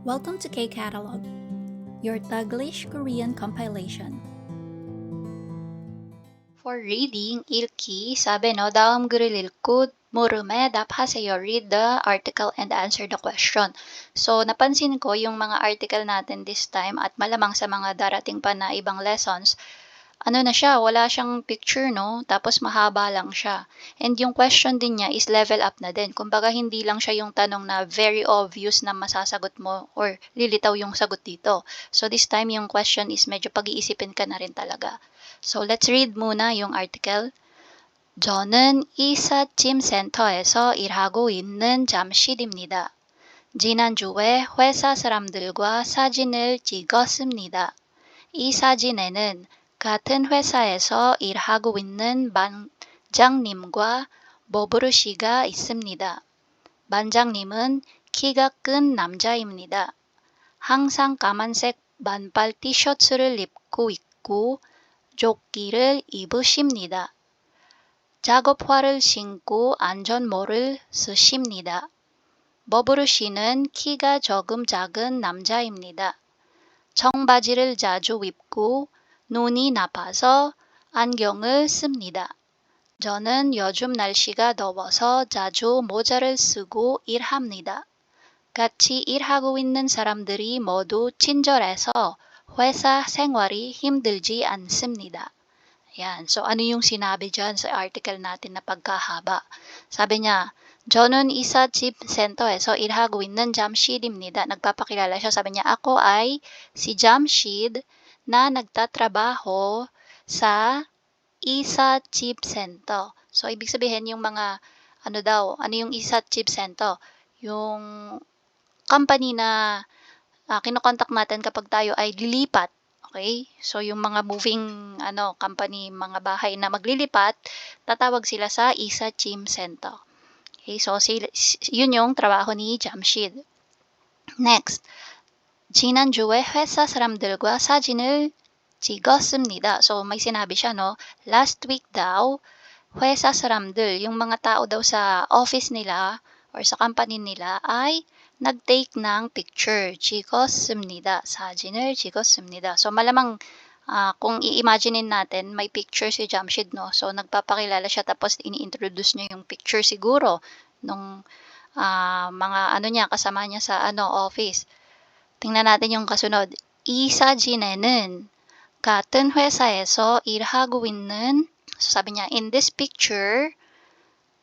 Welcome to K-Catalog, your Taglish Korean compilation. For reading, 읽기, sabi no, 다음 글을 읽고 물음에 답하세요. Read the article and answer the question. So, napansin ko yung mga article natin this time at malamang sa mga darating pa na ibang lessons, ano na siya, wala siyang picture, no? Tapos mahaba lang siya. And yung question din niya is level up na din. Kumbaga, hindi lang siya yung tanong na very obvious na masasagot mo or lilitaw yung sagot dito. So, this time yung question is medyo pag-iisipin ka na rin talaga. So, let's read muna yung article. 저는 이삿짐 센터에서 일하고 있는 잠실입니다. 지난주에 회사 사람들과 사진을 찍었습니다. 이 사진에는 같은 회사에서 일하고 있는 반장님과 버브르 씨가 있습니다. 반장님은 키가 큰 남자입니다. 항상 까만색 반팔 티셔츠를 입고 있고 조끼를 입으십니다. 작업화를 신고 안전모를 쓰십니다. 버브르 씨는 키가 조금 작은 남자입니다. 청바지를 자주 입고 눈이 나빠서 안경을 씁니다. 저는 요즘 날씨가 더워서 자주 모자를 쓰고 일합니다. 같이 일하고 있는 사람들이 모두 친절해서 회사 생활이 힘들지 않습니다. Yan. So, ano yung sinabi dyan sa article natin na pagkahaba? Sabi niya, 저는 이삿짐 센터에서 일하고 있는 잠실입니다. Nagpapakilala siya. Sabi niya, ako ay si Jamshid na nagtatrabaho sa 이삿짐 center. So, ibig sabihin yung mga, ano yung 이삿짐 center? Yung company na kinokontak natin kapag tayo ay lilipat. Okay? So, yung mga moving company, mga bahay na maglilipat, tatawag sila sa 이삿짐 center. Okay? So, yun yung trabaho ni Jamshid. Next. 지난주에 회사 사람들과 사진을 찍었습니다. So, may sinabi siya, no? Last week daw, 회사 사람들, yung mga tao daw sa office nila or sa company nila ay nag-take ng picture. 찍었습니다. 사진을 찍었습니다. So, malamang kung i-imaginein natin, may picture si Jamshid, no? So, nagpapakilala siya tapos ini-introduce niya yung picture siguro nung mga niya, kasama niya sa office. tingnan natin yung kasunod. 이 사진에는 같은 회사에서 일하고 있는, so sabi niya, in this picture,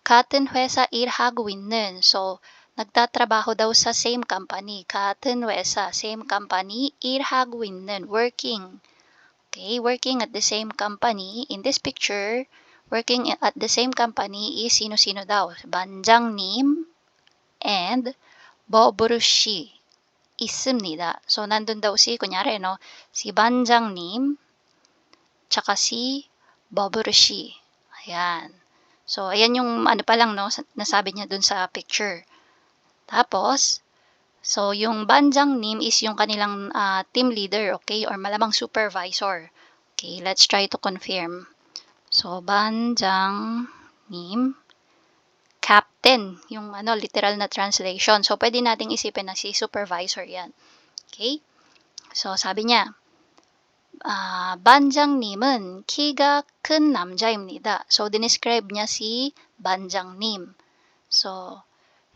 같은 회사 일하고 있는, so nagtatrabaho daw sa same company. 같은 회사, same company, 일하고 있는, working. Okay, working at the same company. In this picture, working at the same company is sino-sino daw? 반장님 and 버브르 씨. 있습니다. So, nandun daw kunyari, no? Si 반장님, tsaka si 버브르 씨. Ayan. So, ayan yung pa lang, no? Nasabi niya dun sa picture. Tapos, so, yung 반장님 is yung kanilang team leader, okay? Or malamang supervisor. Okay, let's try to confirm. So, 반장님, captain, yung literal na translation. So, pwede nating isipin na si supervisor yan. Okay? So, sabi niya, 반장님은 키가 큰 남자입니다. So, dinescribe niya si 반장님. So,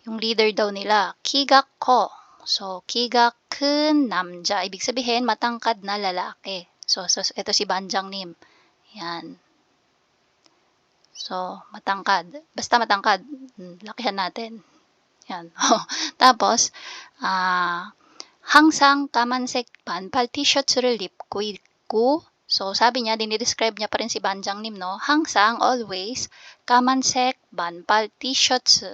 yung leader daw nila, 키가 커. So, 키가 큰 남자. Ibig sabihin, matangkad na lalaki. So ito si 반장님. Yan. So, matangkad. Basta matangkad. Lakihan natin. Yan. Tapos, 항상 까만색 반팔 티셔츠를 입고 있고, so sabi niya, dinidescribe niya pa rin si 반장님, no? 항상, always, 까만색 반팔 티셔츠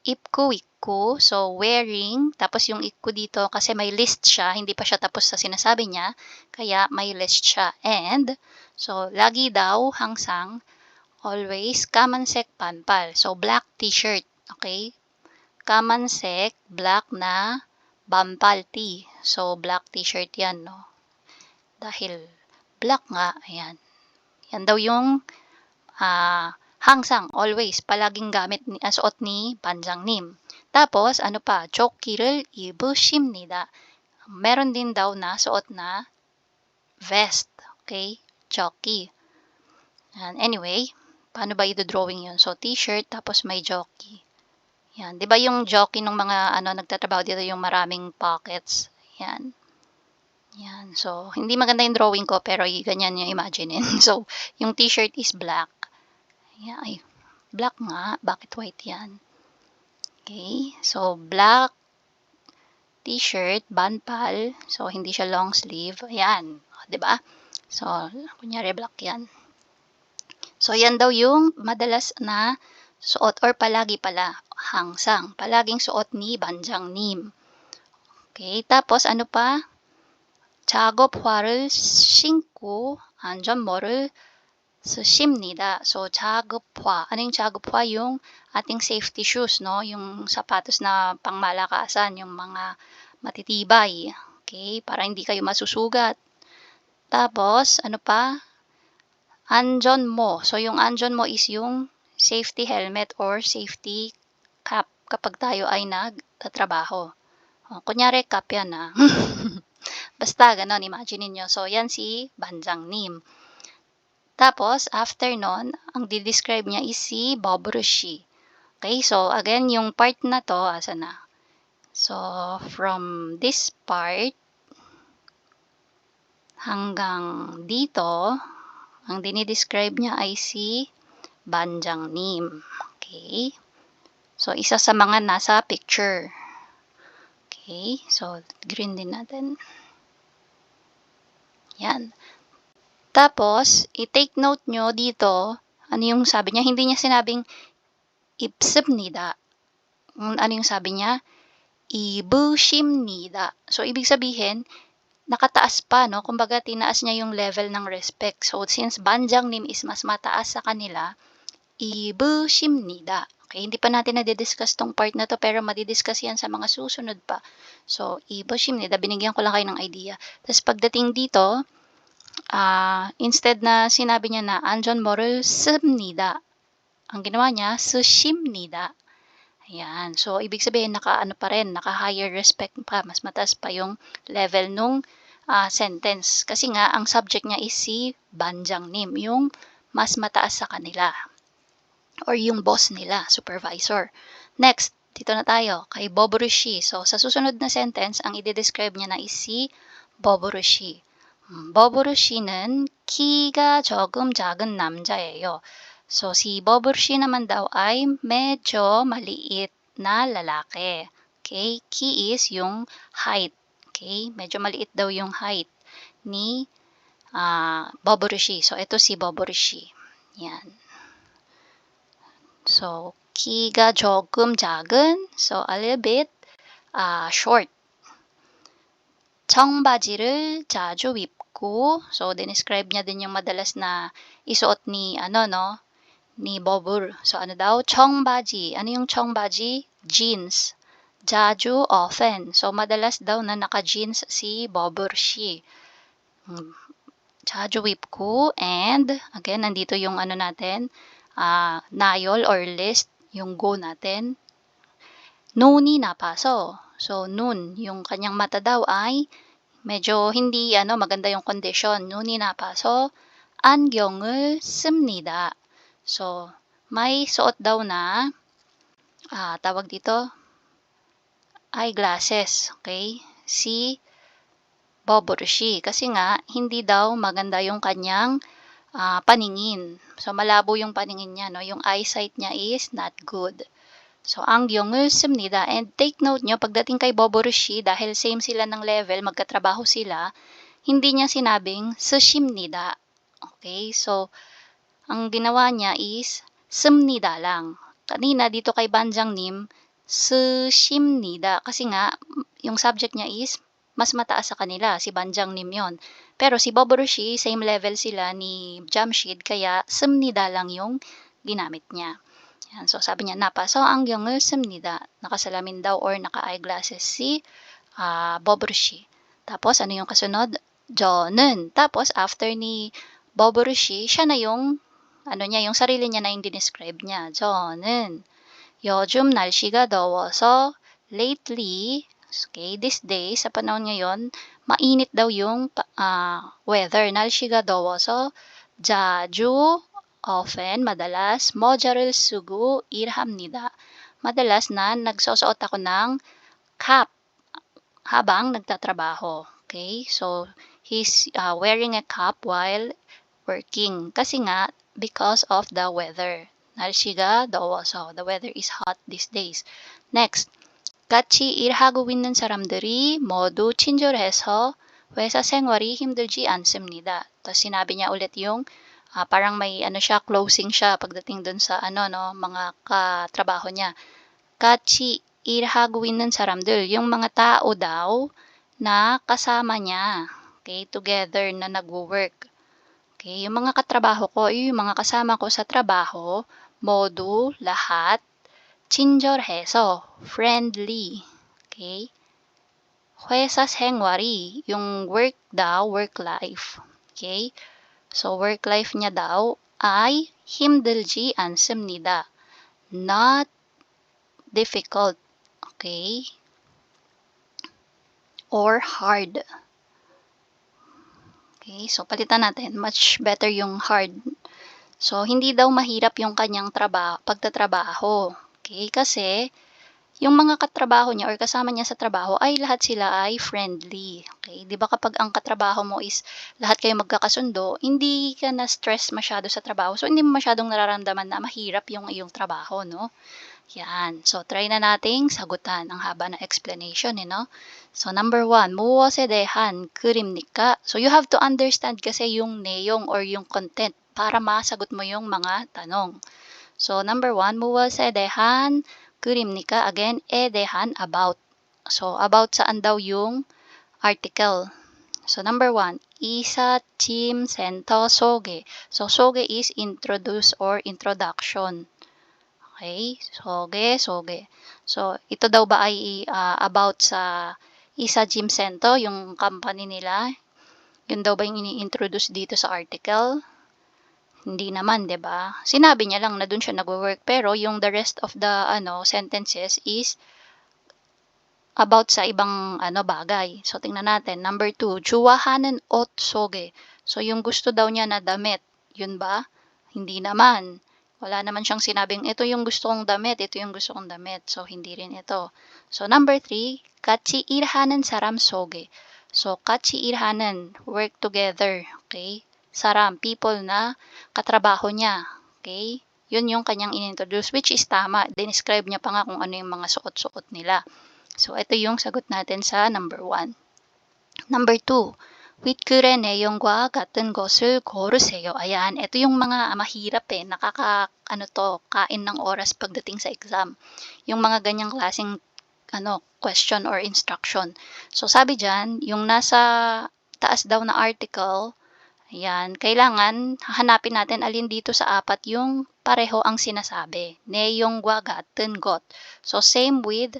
입고 있고, so wearing, tapos yung 입고 dito kasi may list siya, hindi pa siya tapos sa sinasabi niya, kaya may list siya. And, so lagi daw, 항상, always, 까만색 반팔, so black t-shirt, okay? 까만색, black na 반팔 tee. So, black t-shirt yan, no? Dahil black nga, ayan. Yan daw yung 항상, always, palaging gamit suot ni 반장님. Tapos, ano pa, 조끼를 입으십니다. Meron din daw na suot na vest. Okay? Jockey. And anyway, paano ba i-drawing yun? So, t-shirt, tapos may jockey. Yan. Di ba yung jockey ng mga nagtatrabaho dito yung maraming pockets? Yan. Yan. So, hindi maganda yung drawing ko, pero ganyan yung imaginein. So, yung t-shirt is black. Yan. Ay, black nga. Bakit white yan? Okay. So, black t-shirt, banpal. So, hindi siya long sleeve. Ayan. O, diba? So, kunyari black yan. So, yan daw yung madalas na suot or palagi pala. Hangsang. Palaging suot ni Banjangnim. Okay. Tapos, ano pa? 작업화를 신고 안전모를 쓰십니다. So, 작업화. Ano yung 작업화? Yung ating safety shoes, no? Yung sapatos na pangmalakasan, yung mga matitibay. Okay? Para hindi kayo masusugat. Tapos, ano pa? 안전모. So, yung 안전모 is yung safety helmet or safety cap kapag tayo ay nagtatrabaho. O, kunyari, cap yan, ha? Basta, ganon, imagine niyo. So, yan si Banjangnim. Tapos, after nun, ang di-describe niya is si Bobrushi. Okay, so, again, yung part na to, asa na? So, from this part, hanggang dito, ang dinidescribe niya ay si Banjangnim. Okay, so, isa sa mga nasa picture. Okay, so, green din natin. Yan. Tapos, i-take note nyo dito, ano yung sabi niya? Hindi niya sinabing 입습니다. Ano yung sabi niya? 입으십니다. So, ibig sabihin, nakataas pa, no? Kumbaga, tinaas niya yung level ng respect. So, since Banjangnim is mas mataas sa kanila, 입으십니다. Okay, hindi pa natin na-discuss tong part na to, pero madidiscuss yan sa mga susunod pa. So, 입으십니다. Binigyan ko lang kayo ng idea. Tapos, pagdating dito, instead na sinabi niya na 안전모를 씁니다. Ang ginawa niya, 쓰십니다. Ayan. So, ibig sabihin, naka-higher respect pa. Mas mataas pa yung level nung sentence. Kasi nga, ang subject niya is si Banjangnim, yung mas mataas sa kanila. Or yung boss nila, supervisor. Next, dito na tayo, kay Bobrushi. So, sa susunod na sentence, ang i-describe niya na is si Bobrushi. 버브르씨는 키가 조금 작은 남자예요. So, si Bobrushi naman daw ay medyo maliit na lalaki. Okay? Ki is yung height. Okay? Medyo maliit daw yung height ni Bobrushi. So, ito si Bobrushi. Yan. So, 키가 조금 작은, so a little bit short. 청바지를 자주 입고, so describe niya din yung madalas na isuot ni ni Bobur. So ano daw? 청바지. Ano yung 청바지? Jeans. 자주, often. So madalas daw na naka-jeans si Bobrushi. 자주 입고, and again nandito yung natin, 나열 or list, yung go natin. 눈이 나빠서. So, nun, yung kanyang mata daw ay medyo hindi maganda yung condition. 눈이 나빠서 안경을 씁니다. So, may suot daw na tawag dito eyeglasses. Okay? Si Bobrushi. Kasi nga, hindi daw maganda yung kanyang paningin. So, malabo yung paningin niya. No? Yung eyesight niya is not good. So, 안경을 씁니다. And take note nyo, pagdating kay Bobrushi, dahil same sila ng level, magkatrabaho sila, hindi niya sinabing 쓰십니다. Okay? So, ang ginawa niya is 씁니다 lang. Kanina, dito kay Banjangnim, 쓰십니다. Kasi nga, yung subject niya is mas mataas sa kanila, si Banjangnim yon. Pero si Bobrushi, same level sila ni Jamshid, kaya 씁니다 lang yung ginamit niya. Yan. So, sabi niya, 나빠서 안경을 씁니다. Nakasalamin daw or naka-eyeglasses si Bobrushi. Tapos, ano yung kasunod? 저는. Tapos, after ni Bobrushi, siya na yung, yung sarili niya na yung dinescribe niya. 저는 요즘 날씨가 더워서 lately, okay, these days, sa panahon ngayon, mainit daw yung weather. 날씨가 더워서 자주, often, madalas, 모자를 쓰고 일합니다. Madalas na nagsusuot ako ng cap habang nagtatrabaho. Okay? So, he's wearing a cap while working. Kasi nga, because of the weather. 날씨가 더워서. The weather is hot these days. Next, 같이 일하고 있는 사람들이 모두 친절해서 회사 생활이 힘들지 않습니다. Tapos sinabi niya ulit yung parang may siya, closing siya pagdating dun sa mga katrabaho niya. 같이 일하고 있는 사람들, yung mga tao daw na kasama niya. Okay, together na nagwo-work. Okay, yung mga katrabaho ko, yung mga kasama ko sa trabaho, modu, lahat, 친절해서, friendly. Okay? 회사 생활이, yung work daw, work life. Okay? So, work life niya daw ay 힘들지 않습니다. Not difficult. Okay? Or hard. Okay? So, palitan natin. Much better yung hard. So, hindi daw mahirap yung kanyang pagtatrabaho. Okay? Kasi, yung mga katrabaho niya or kasama niya sa trabaho ay lahat sila ay friendly. Okay? 'Di ba kapag ang katrabaho mo is lahat kayo magkakasundo, hindi ka na stress masyado sa trabaho. So, hindi mo masyadong nararamdaman na mahirap yung iyong trabaho, no? Yan. So, try na nating sagutan. Ang haba ng explanation, no? So, number 1, 무엇에 대한 글입니까? So, you have to understand kasi yung 내용 or yung content para masagot mo yung mga tanong. So, number 1, 무엇에 대한 글입니까? Again, 에 대한 about. So, about saan daw yung article. So, number 1, 이삿 짐 센터 소개. So, 소개 is introduce or introduction. Okay? 소개. So, ito daw ba ay about sa Isa Gym Center, yung company nila? Yun daw ba yung ini-introduce dito sa article? Hindi naman, 'di ba? Sinabi niya lang na doon siya nagwo-work pero yung the rest of the sentences is about sa ibang bagay. So tingnan natin. Number 2, 좋아하는 옷 소개. So yung gusto daw niya na damit, yun ba? Hindi naman. Wala naman siyang sinabing ito yung gusto kong damit, ito yung gusto kong damit. So hindi rin ito. So number 3, 같이 일하는 사람 소개. So 같이 일하는, work together, okay? Saram, people na katrabaho niya, okay? Yun yung kanyang inintroduce, which is tama. Describe niya pa nga kung ano yung mga suot-suot nila. So ito yung sagot natin sa number 1. Number 2, 윗글의 내용과 같은 것을 고르세요. Ayan, ito yung mga mahirap kain ng oras pagdating sa exam. Yung mga ganyang klaseng question or instruction. So sabi diyan, yung nasa taas daw na article, ayan, kailangan hanapin natin alin dito sa apat yung pareho ang sinasabi. 내용과 같은 것. So same with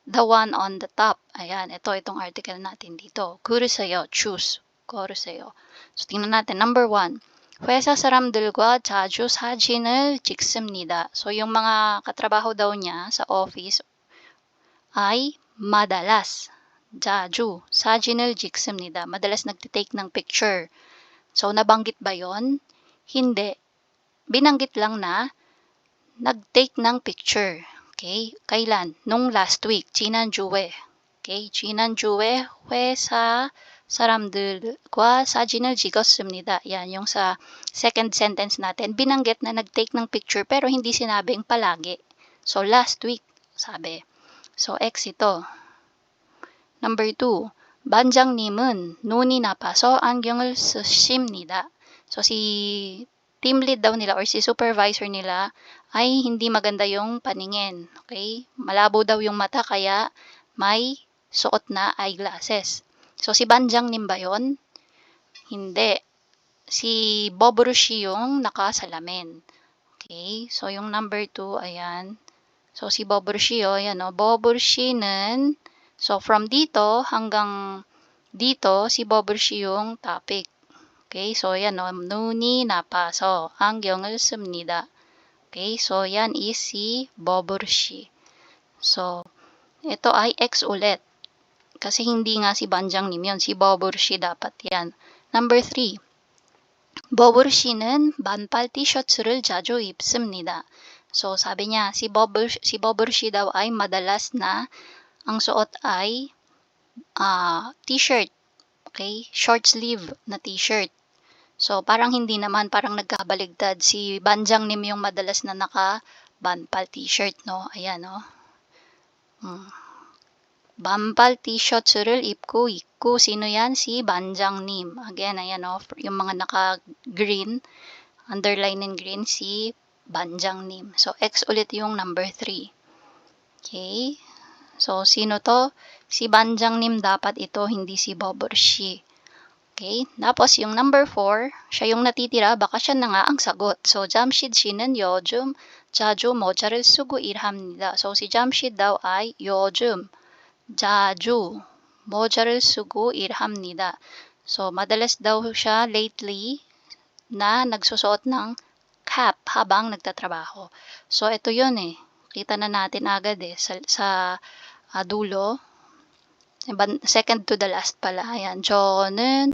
the one on the top. Ayan, itong article natin dito. 고르세요, choose. 고르세요. So, tingnan natin. Number 1, 회사 사람들과 자주 사진을 찍습니다. So, yung mga katrabaho daw niya sa office ay madalas. 자주 사진을 찍습니다. Madalas nagtitake ng picture. So, nabanggit ba yon? Hindi. Binanggit lang na nag-take ng picture. Okay? Kailan? Nung last week, 지난주에. Okay? 지난주에 회사 사람들과 사진을 찍었습니다. Yan, yung sa second sentence natin, binanggit na nag-take ng picture pero hindi sinabing palagi. So, last week, sabi. So, X ito. Number 2, 반장님은 눈이 나빠서 안경을 쓰십니다. So, si team lead daw nila or si supervisor nila ay hindi maganda yung paningin. Okay? Malabo daw yung mata kaya may suot na eyeglasses. So, si Banjangnim ba yun? Hindi. Si Bob Rushi yung nakasalamin. Okay? So, yung number 2, ayan. So, si Bob Rushi, ayan o. Bob Rushi는, so, from dito hanggang dito, si Bob Rushi yung topic. Okay? So, ayan o. 눈이 나빠서 안경을 씁니다. Okay, so yan is si Boborshi. So, ito ay X ulit. Kasi hindi nga si Banjang Nim yun, si Boborshi dapat yan. Number 3. 보불씨는 반팔 티셔츠를 자주 입습니다. So, sabi niya, si Boborshi daw ay madalas na ang suot ay t-shirt. Okay? Short sleeve na t-shirt. So, parang hindi naman, parang nagkabaligtad. Si Banjang Nim yung madalas na naka-banpal t-shirt, no? Ayan, no? 반팔 티셔츠를 입고 있고, sino yan? Si Banjang Nim. Again, ayan, no? Yung mga naka-green, underline in green, si Banjang Nim. So, X ulit yung number 3. Okay? So, sino to? Si Banjang Nim dapat ito, hindi si Boborshi. Okay? Tapos, yung number 4, siya yung natitira, baka siya na nga ang sagot. So, Jamshid 씨는 요즘 자주 모자를 쓰고 일합니다. So, si Jamshid daw ay 요즘 자주 모자를 쓰고 일합니다. So, madalas daw siya lately na nagsusuot ng cap habang nagtatrabaho. So, ito yun eh. Kita na natin agad eh sa dulo. Second to the last pala. Ayan. 저는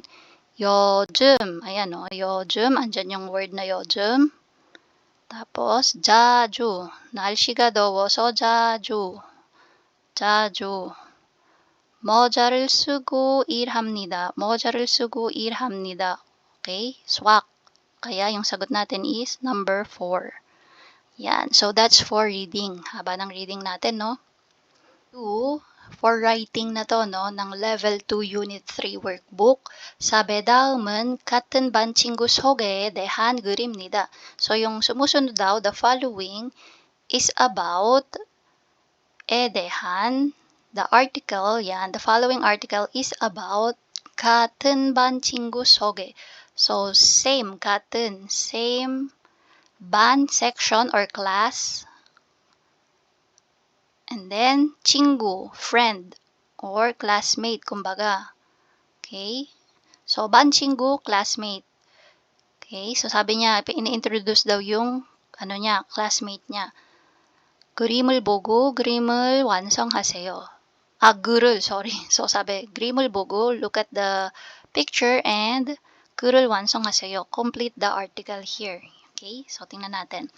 요즘. Ayan o. 요즘. Andyan yung word na 요즘. Tapos, 자주. 날씨가 더워서 자주. 자주. 모자를 쓰고 일합니다. 모자를 쓰고 일합니다. Okay? Swak. Kaya yung sagot natin is number 4. Yan. So, that's for reading. Haba ng reading natin, no? 2. For writing na to, no? Ng Level 2 Unit 3 workbook. 사배 다음은 같은 반 친구 소개에 대한 글입니다. So, yung sumusunod daw, the following is about 에 대한. The article, yan, the following article is about 같은 반 친구 소개. So, same, 같은, same 반 section or class. And then, 친구, friend, or classmate, kumbaga. Okay? So, 반 친구, classmate. Okay? So, sabi niya, ini-introduce daw yung, classmate niya. 그림을 보고 그림을 완성하세요. 글을, sorry. So, sabi, 그림을 보고, look at the picture, and 글을 완성하세요. Complete the article here. Okay? So, tingnan natin.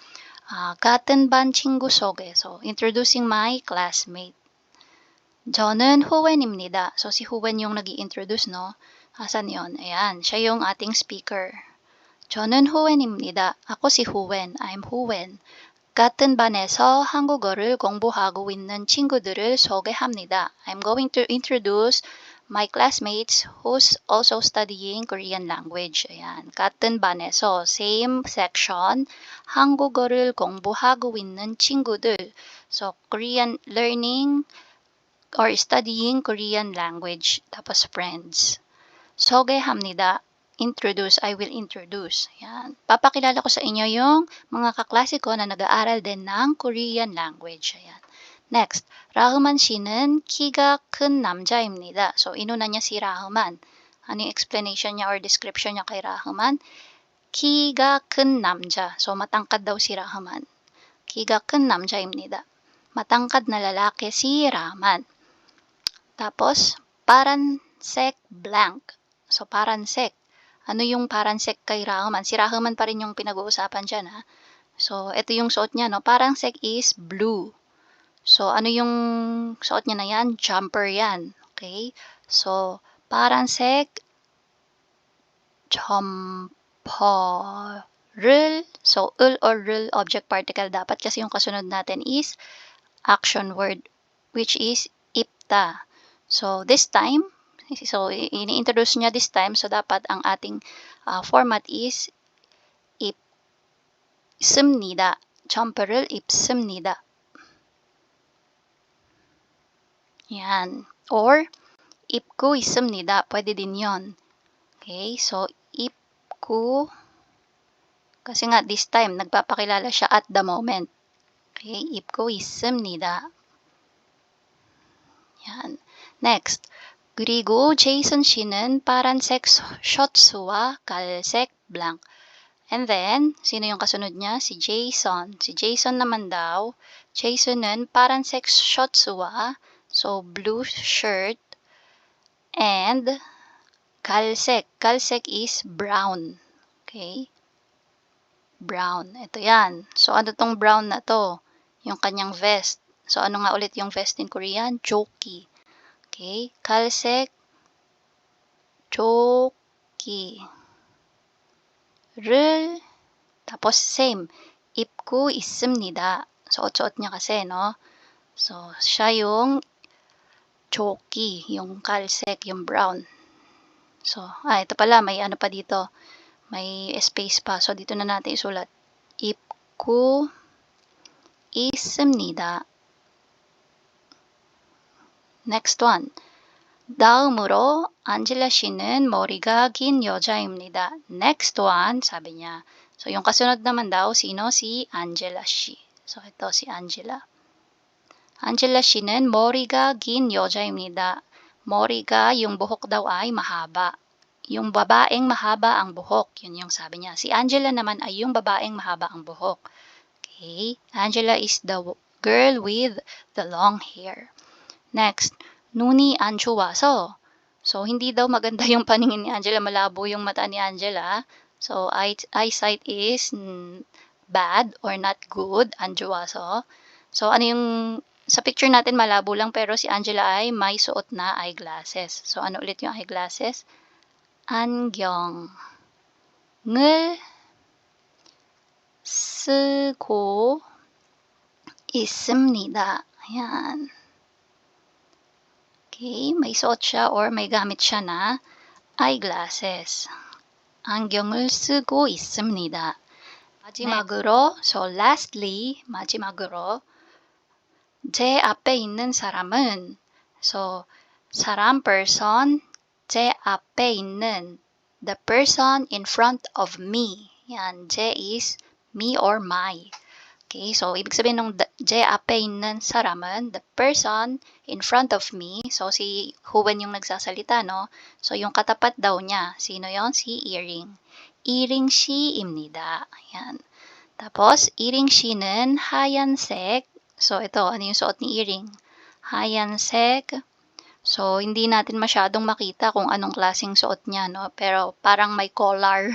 같은 반 친구 소개. So, introducing my classmate. 저는 후웬입니다. So, si Huwen yung nag-i-introduce, no? Asan yon? Ayan, siya yung ating speaker. 저는 후웬입니다. Ako si Huwen. I'm Huwen. 같은 반에서 한국어를 공부하고 있는 친구들을 소개합니다. I'm going to introduce my classmates who's also studying Korean language. Ayan. 같은 반에서, same section, 한국어를 공부하고 있는 친구들. So, Korean learning or studying Korean language. Tapos friends. 소개합니다. Introduce, I will introduce. Yan. Papakilala ko sa inyo yung mga kaklase ko na nag-aaral din ng Korean language. Ayan. Next, 라흐만 씨는 키가 큰 남자입니다. So, inuna niya si 라흐만. Ano yung explanation niya or description niya kay 라흐만? 키가 큰 남자. So, matangkad daw si 라흐만. 키가 큰 남자입니다. Matangkad na lalaki si 라흐만. Tapos, paran색 blank. So, paran색. Ano yung paran색 kay Rahuman? Si Rahuman pa rin yung pinag-uusapan dyan, ha? So, ito yung suot niya, no? Paran색 is blue. So, ano yung suot niya na yan? Jumper yan. Okay? So, paran색 jumper를. So, ul or rul object particle dapat kasi yung kasunod natin is action word, which is ipta. So, this time, so, ini-introduce niya this time. So, dapat ang ating format is 입습니다. 점퍼를 입습니다. Yan. Or, 입고 있습니다. Pwede din yon. Okay? So, 입고, kasi nga this time, nagpapakilala siya at the moment. Okay? 입고 있습니다. Yan. Next. 그리고 제이슨 씨는 파란색 셔츠와 갈색 블랑. And then, sino yung kasunod niya? Si Jason. Si Jason naman daw, Jason은 파란색 셔츠와, so blue shirt, and 갈색. 갈색 is brown. Okay? Brown. Ito yan. So, ano tong brown na to? Yung kanyang vest. So, ano nga ulit yung vest in Korean? Joki. Okay? 갈색 조끼. 를 tapos same. 입고 있습니다. So, suot niya kasi, no? So, siya yung joki, yung kalsek, yung brown. So, ito pala, may ano pa dito. May space pa. So, dito na natin isulat. 입고 있습니다. Next one. 다음으로 안젤라 씨는 머리가 긴 여자입니다. Next one, sabi niya. So, yung kasunod naman daw, sino? Si Angela she. So, ito si Angela. Angela 씨는 머리가 긴 여자입니다. 머리가, yung buhok daw ay mahaba. Yung babaeng mahaba ang buhok. Yun yung sabi niya. Si Angela naman ay yung babaeng mahaba ang buhok. Okay? Angela is the girl with the long hair. Next, 눈이 안 좋아서. So, hindi daw maganda yung paningin ni Angela. Malabo yung mata ni Angela. So, eyesight is bad or not good. 안 좋아서. So, ano yung sa picture natin malabo lang pero si Angela ay may suot na eyeglasses. So, ano ulit yung eyeglasses? 안경을 쓰고 있습니다. Ayan. Okay, may suot siya or may gamit siya na eyeglasses. 안경을 쓰고 있습니다. 마지막으로, so lastly, 마지막으로, 제 앞에 있는 사람은, so 사람, person, 제 앞에 있는, the person in front of me. Yan, 제 is me or my. Okay, so ibig sabihin nung 제 앞에 있는 사람은, the person in front of me. So si Huwen yung nagsasalita, no? So yung katapat daw niya, sino yon? Si Earing. Earing 씨입니다. Yan. Tapos, Earing 씨는 하얀색. So ito, ano yung suot ni Earing? 하얀색. So hindi natin masyadong makita kung anong klaseng suot niya, no? Pero parang may collar.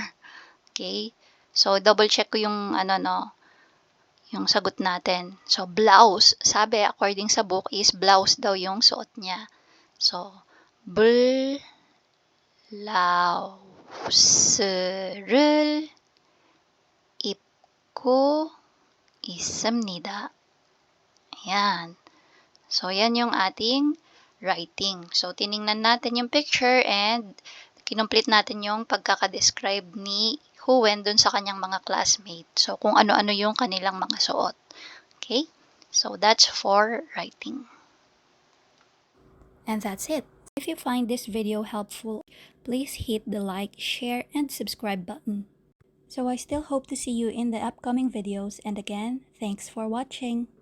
Okay? So double check ko yung ano, no? Yung sagot natin. So, blouse. Sabi, according sa book, is blouse daw yung suot niya. So, 블라우스를 입고 있습니다. Ayan. So, yan yung ating writing. So, tiningnan natin yung picture and kinomplete natin yung pagkakadescribe ni Huwen dun sa kanyang mga classmate. So, kung ano-ano yung kanilang mga suot. Okay? So, that's for writing. And that's it. If you find this video helpful, please hit the like, share, and subscribe button. So I still hope to see you in the upcoming videos, and again, thanks for watching.